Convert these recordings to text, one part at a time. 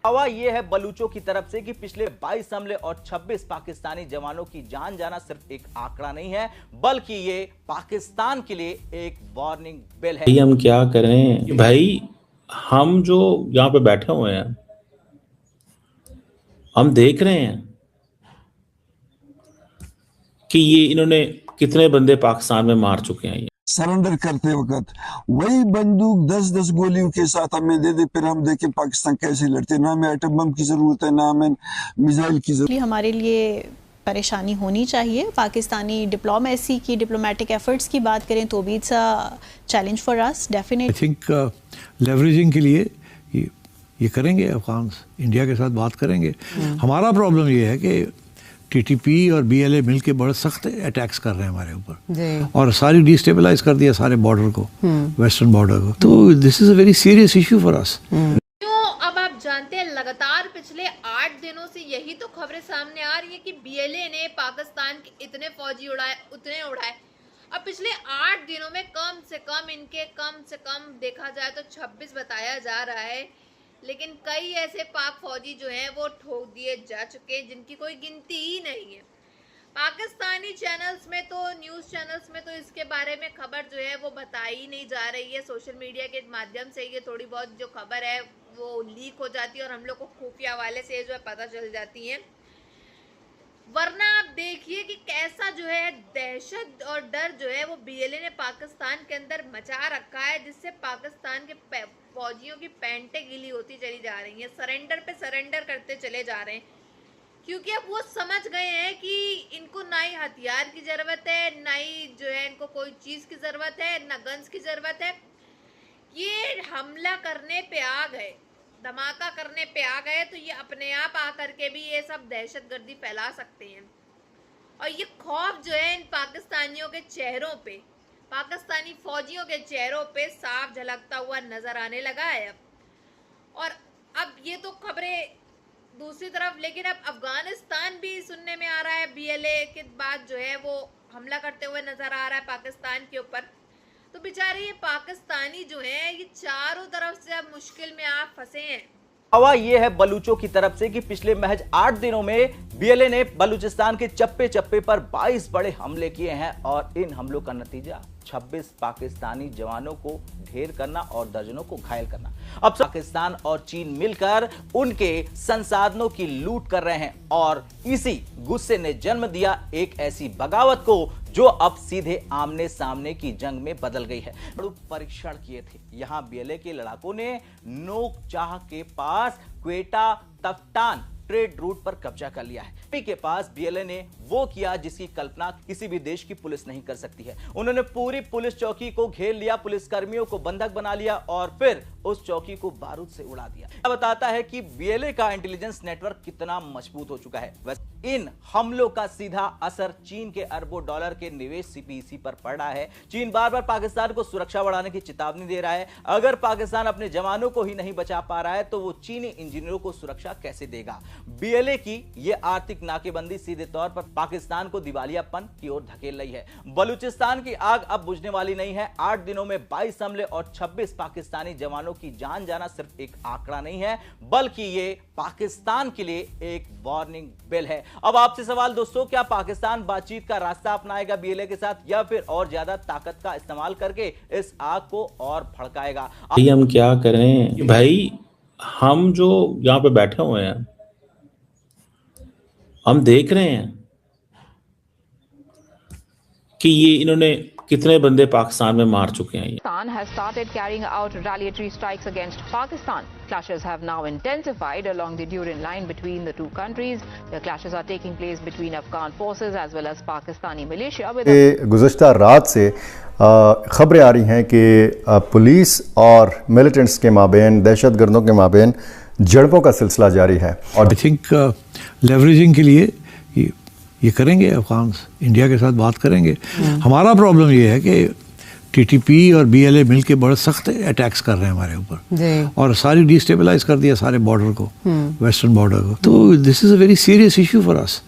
दावा यह है बलूचों की तरफ से कि पिछले 22 हमले और 26 पाकिस्तानी जवानों की जान जाना सिर्फ एक आंकड़ा नहीं है, बल्कि ये पाकिस्तान के लिए एक वार्निंग बेल है। हम क्या करें भाई, हम जो यहाँ पे बैठे हुए हैं, हम देख रहे हैं कि ये इन्होंने कितने बंदे पाकिस्तान में मार चुके हैं। सरेंडर करते वक्त वही बंदूक 10-10 गोलियों के साथ हमें दे दे, फिर हम देखें पाकिस्तान कैसे लड़ते। ना हमें एटम बम की जरूरत है, ना हमें मिसाइल की जरूरत। हमारे लिए परेशानी होनी चाहिए। पाकिस्तानी डिप्लोमेसी की, डिप्लोमेटिक एफर्ट्स की बात करें तो भी it's a challenge for us definitely. I think leveraging के लिए ये करेंगे अफगान, इंडिया के साथ बात करेंगे। हमारा प्रॉब्लम ये है कि टीटीपी और बीएलए मिलके बड़े सख्त अटैक्स कर रहे हैं हमारे ऊपर और सारी डिस्टेबलाइज कर दिया सारे बॉर्डर को, वेस्टर्न बॉर्डर को। तो this is a very serious issue for us. अब आप जानते हैं लगातार पिछले 8 दिनों से यही तो खबरें सामने आ रही है कि बीएलए ने पाकिस्तान के इतने फौजी उड़ाए, उतने उड़ाए। अब पिछले 8 दिनों में कम से कम देखा जाए तो 26 बताया जा रहा है, लेकिन कई ऐसे पाक फौजी जो हैं वो ठोक दिए जा चुके हैं जिनकी कोई गिनती ही नहीं है। पाकिस्तानी चैनल्स में तो, न्यूज़ चैनल्स में तो इसके बारे में खबर जो है वो बताई नहीं जा रही है। सोशल मीडिया के माध्यम से ये थोड़ी बहुत जो खबर है वो लीक हो जाती है और हम लोग को खुफिया वाले से जो है पता चल जाती है। वरना आप देखिए कि कैसा जो है दहशत और डर जो है वो बीएलए ने पाकिस्तान के अंदर मचा रखा है, जिससे पाकिस्तान के फौजियों की पैंटें गीली होती चली जा रही हैं, सरेंडर पे सरेंडर करते चले जा रहे हैं, क्योंकि अब वो समझ गए हैं कि इनको ना ही हथियार की ज़रूरत है, ना ही जो है इनको कोई चीज़ की ज़रूरत है, ना गन्स की ज़रूरत है। ये हमला करने पे आ गए, धमाका करने पे आ गए तो ये अपने आप आकर के भी ये सब दहशतगर्दी फैला सकते हैं। और ये खौफ जो है इन पाकिस्तानियों के चेहरों पे, पाकिस्तानी फौजियों के चेहरों पे साफ झलकता हुआ नजर आने लगा है और अब ये तो खबरें दूसरी तरफ, लेकिन अब अफगानिस्तान भी सुनने में आ रहा है बीएलए के बाद जो है वो हमला करते हुए नजर आ रहा है पाकिस्तान के ऊपर। तो बेचारे ये पाकिस्तानी जो हैं ये चारों तरफ से अब मुश्किल में आप फंसे हैं। दावा यह है बलूचों की तरफ से कि पिछले महज 8 दिनों में बीएलए ने बलूचिस्तान के चप्पे चप्पे पर 22 बड़े हमले किए हैं और इन हमलों का नतीजा 26 पाकिस्तानी जवानों को ढेर करना और दर्जनों को घायल करना। अब पाकिस्तान और चीन मिलकर उनके संसाधनों की लूट कर रहे हैं और इसी गुस्से ने जन्म दिया एक ऐसी बगावत को जो अब सीधे आमने सामने की जंग में बदल गई है। परीक्षण किए थे यहां बीएलए के लड़ाकों ने नोक चाह के पास क्वेटा तफ्टान ट्रेड रूट पर कब्जा कर लिया है। के पास बीएलए ने वो किया जिसकी कल्पना किसी भी देश की पुलिस नहीं कर सकती है। उन्होंने पूरी पुलिस चौकी को घेर लिया, पुलिस कर्मियों को बंधक बना लिया और फिर उस चौकी को बारूद से उड़ा दिया। यह बताता है कि बीएलए का इंटेलिजेंस नेटवर्क कितना मजबूत हो चुका है। वैसे इन हमलों का सीधा असर चीन के अरबों डॉलर के निवेश सीपीईसी पर पड़ रहा है। चीन बार बार पाकिस्तान को सुरक्षा बढ़ाने की चेतावनी दे रहा है। अगर पाकिस्तान अपने जवानों को ही नहीं बचा पा रहा है तो वो चीनी इंजीनियरों को सुरक्षा कैसे देगा। बीएलए की ये आर्थिक नाकेबंदी सीधे तौर पर पाकिस्तान को दिवालियापन की ओर धकेल रही है। बलूचिस्तान की आग अब बुझने वाली नहीं है। 8 दिनों में 22 हमले और 26 पाकिस्तानी जवानों की जान जाना सिर्फ एक आंकड़ा नहीं है, बल्कि ये पाकिस्तान के लिए एक वार्निंग बेल है। अब आपसे सवाल दोस्तों, क्या पाकिस्तान बातचीत का रास्ता अपनाएगा बीएलए के साथ या फिर और ज्यादा ताकत का इस्तेमाल करके इस आग को और भड़काएगा? हम क्या करें भाई, हम जो यहाँ पे बैठे हुए हैं, हम देख रहे हैं कि ये इन्होंने कितने बंदे पाकिस्तान में मार चुके हैं। Pakistan has started carrying out retaliatory strikes against Pakistan. Clashes have now intensified along the Durin line between the two countries. The clashes are taking place between Afghan forces as well as Pakistani militia. गुज़श्ता रात से खबरें आ रही हैं कि police और militants के माबेन, दहशतगर्दों के माबेन झड़पों का सिलसिला जारी है। और आई थिंक लेवरेजिंग के लिए ये करेंगे अफगान, इंडिया के साथ बात करेंगे। हमारा प्रॉब्लम ये है कि टीटीपी और बीएलए मिलके बड़े सख्त अटैक्स कर रहे हैं हमारे ऊपर और सारी डिस्टेबलाइज कर दिया सारे बॉर्डर को, वेस्टर्न बॉर्डर को। तो this is a very serious issue for us.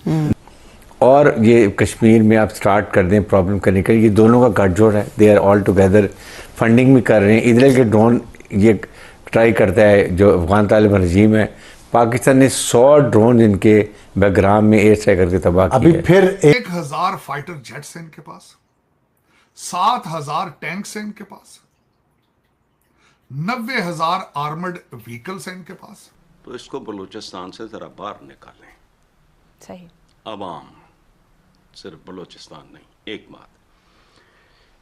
और ये कश्मीर में आप स्टार्ट कर दें प्रॉब्लम करने का, ये दोनों का गठजोड़ है। They are all together, funding भी कर रहे हैं। इधर के ड्रोन ये ट्राई करता है जो अफगान तालिबान रजीम है, पाकिस्तान ने 100 ड्रोन इनके बैकग्राउंड में एयर स्ट्राइक करके तबाह किया अभी है। फिर 1000 फाइटर जेट्स हैं इनके पास, 7000 टैंक्स हैं इनके पास, 90,000 आर्मर्ड व्हीकल्स हैं इनके पास। तो इसको बलूचिस्तान से जरा बाहर निकालें। सही। अवाम, सिर्फ बलूचिस्तान नहीं, एक बात,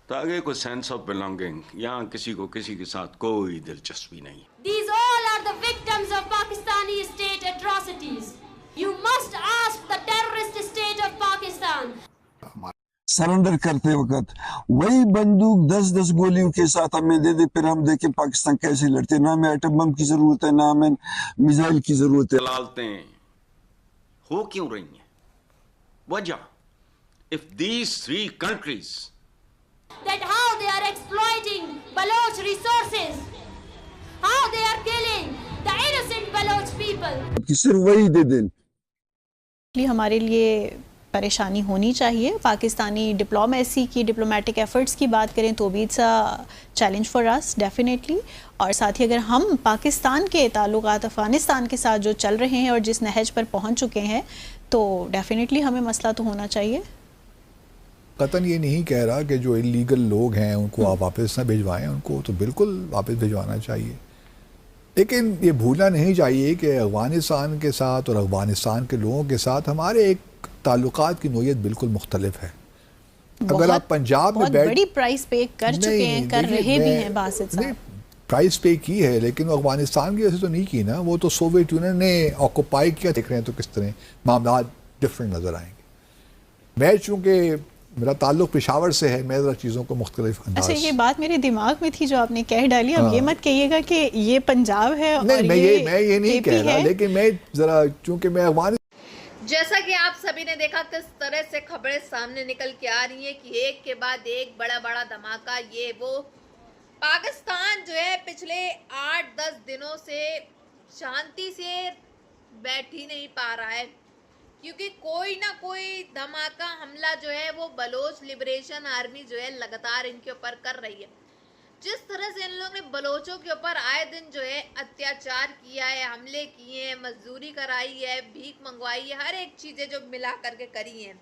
ताकि कोई सेंस ऑफ बिलोंगिंग, यहाँ किसी को किसी के साथ कोई दिलचस्पी नहीं। These all are the victims of Pakistani state atrocities. You must ask the terrorist state of Pakistan. Surrender करते वक्त वही बंदूक 10-10 गोलियों के साथ हमें दे दे, फिर हम देखें पाकिस्तान कैसे लड़ते। ना हमें एटम बम की जरूरत है, ना हमें मिसाइल की जरूरत है। दलालतें हो क्यों रही हैं? वजह, if these 3 countries That how they are exploiting Baloch resources, how they are killing the innocent Baloch people. कि सिर्फ वही दे दें। हमारे लिए परेशानी होनी चाहिए। पाकिस्तानी डिप्लोमेसी की, डिप्लोमेटिक एफर्ट्स की बात करें तो भी it's a challenge for us definitely. और साथ ही अगर हम पाकिस्तान के ताल्लुकात अफ़गानिस्तान के साथ जो चल रहे हैं और जिस नहज पर पहुंच चुके हैं, तो डेफिनेटली हमें मसला तो होना चाहिए। कतन ये नहीं कह रहा कि जो इलीगल लोग हैं उनको आप वापस ना भिजवाएं, उनको तो बिल्कुल वापस भिजवाना चाहिए, लेकिन ये भूलना नहीं चाहिए कि अफ़गानिस्तान के साथ और अफ़गानिस्तान के लोगों के साथ हमारे एक ताल्लुकात की नोयत बिल्कुल मुख्तलिफ है। अगर आप पंजाब में बहुत बड़ी प्राइस पे कर चुके हैं, कर रहे भी हैं बासित साहब। प्राइस पे की है, लेकिन अफ़गानिस्तान की वजह से तो नहीं की ना, वो तो सोवियत यूनियन ने ऑक्यूपाई किया। देख रहे हैं तो किस तरह मामला डिफरेंट नज़र आएंगे। मैं चूँकि मेरा ताल्लुक पेशावर से है, मैं ज़रा चीज़ों को मुख्तलिफ अंदाज। अच्छा, ये बात मेरे दिमाग में थी जो आपने कह डाली। अब ये मत कहिएगा कि ये पंजाब है और मैं ये नहीं कह रहा, लेकिन मैं ज़रा चूँकि मैं अफ़गान। जैसा कि आप सभी ने देखा किस तरह से खबरें सामने निकल के आ रही हैं कि एक के बाद एक बड़ा बड़ा धमाका, ये वो। पाकिस्तान जो है पिछले 8-10 दिनों से शांति से बैठ ही नहीं पा रहा है, क्योंकि कोई ना कोई धमाका हमला जो है वो बलोच लिबरेशन आर्मी जो है लगातार इनके ऊपर कर रही है। जिस तरह से इन लोगों ने बलोचों के ऊपर आए दिन जो है अत्याचार किया है, हमले किए हैं, मजदूरी कराई है, भीख मंगवाई है, हर एक चीज़ें जो मिला करके करी हैं,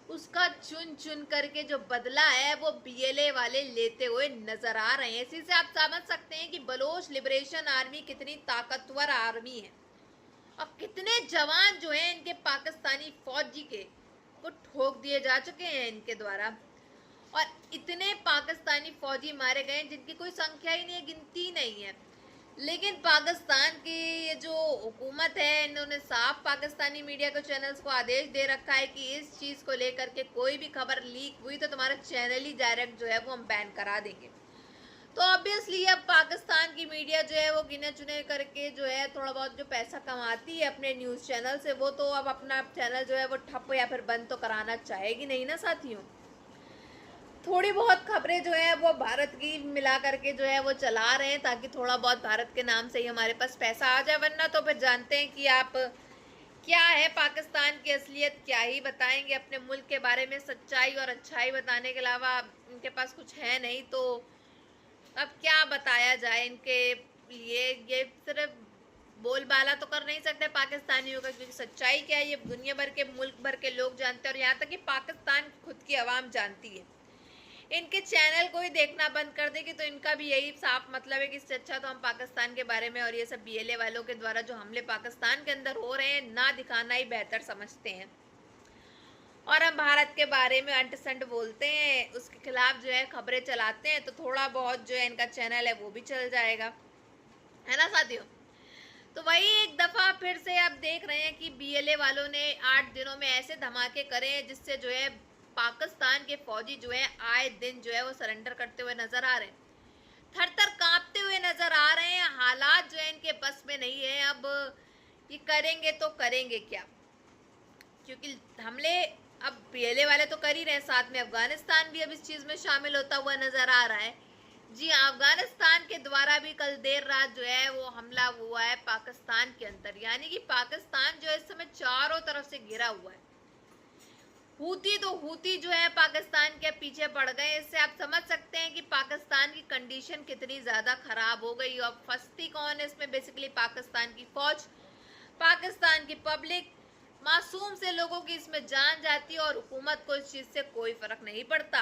उसका चुन चुन करके जो बदला है वो बीएलए वाले लेते हुए नजर आ रहे हैं। इसी से आप समझ सकते हैं कि बलोच लिबरेशन आर्मी कितनी ताकतवर आर्मी है और कितने जवान जो हैं इनके पाकिस्तानी फौजी के को ठोक दिए जा चुके हैं इनके द्वारा, और इतने पाकिस्तानी फौजी मारे गए जिनकी कोई संख्या ही नहीं है, गिनती नहीं है। लेकिन पाकिस्तान की ये जो हुकूमत है, इन्होंने साफ पाकिस्तानी मीडिया को, चैनल्स को आदेश दे रखा है कि इस चीज़ को लेकर के कोई भी खबर लीक हुई तो तुम्हारा चैनल ही डायरेक्ट जो है वो हम बैन करा देंगे। तो ऑब्वियसली अब पाकिस्तान की मीडिया जो है वो गिने चुने करके जो है थोड़ा बहुत जो पैसा कमाती है अपने न्यूज़ चैनल से, वो तो अब अपना चैनल जो है वो ठप या फिर बंद तो कराना चाहेगी नहीं ना साथियों। थोड़ी बहुत खबरें जो है वो भारत की मिला करके जो है वो चला रहे हैं ताकि थोड़ा बहुत भारत के नाम से ही हमारे पास पैसा आ जाए, वरना तो फिर जानते हैं कि आप क्या है पाकिस्तान की असलियत, क्या ही बताएंगे अपने मुल्क के बारे में। सच्चाई और अच्छाई बताने के अलावा इनके पास कुछ है नहीं, तो अब क्या बताया जाए इनके लिए। ये सिर्फ बोलबाला तो कर नहीं सकते पाकिस्तानियों का, क्योंकि सच्चाई क्या है ये दुनिया भर के मुल्क भर के लोग जानते हैं, और यहाँ तक कि पाकिस्तान खुद की आवाम जानती है। इनके चैनल को ही देखना बंद कर देगी तो इनका भी यही साफ मतलब है कि इससे अच्छा तो हम पाकिस्तान के बारे में और ये सब बीएलए वालों के द्वारा जो हमले पाकिस्तान के अंदर हो रहे हैं ना दिखाना ही बेहतर समझते हैं। और हम भारत के बारे में अंटसंट बोलते हैं, उसके खिलाफ जो है खबरें चलाते हैं, तो थोड़ा बहुत जो है इनका चैनल है वो भी चल जाएगा, है ना साथियों। तो वही एक दफ़ा फिर से आप देख रहे हैं कि बीएलए वालों ने 8 दिनों में ऐसे धमाके करे हैं जिससे जो है पाकिस्तान के फौजी जो है आए दिन जो है वो सरेंडर करते हुए नजर आ रहे हैं, थर थर कांपते हुए नजर आ रहे हैं। हालात जो है इनके बस में नहीं है। अब ये करेंगे तो करेंगे क्या, क्योंकि हमले अब बीएलए वाले तो कर ही रहे हैं, साथ में अफगानिस्तान भी अब इस चीज़ में शामिल होता हुआ नजर आ रहा है। जी हाँ, अफगानिस्तान के द्वारा भी कल देर रात जो है वो हमला हुआ है पाकिस्तान के अंदर, यानी कि पाकिस्तान जो है इस समय चारों तरफ से घिरा हुआ है। हूती जो है पाकिस्तान के पीछे पड़ गए। इससे आप समझ सकते हैं कि पाकिस्तान की कंडीशन कितनी ज़्यादा ख़राब हो गई। और फंसती कौन है इसमें? बेसिकली पाकिस्तान की फ़ौज, पाकिस्तान की पब्लिक, मासूम से लोगों की इसमें जान जाती है और हुकूमत को इस चीज से कोई फर्क नहीं पड़ता।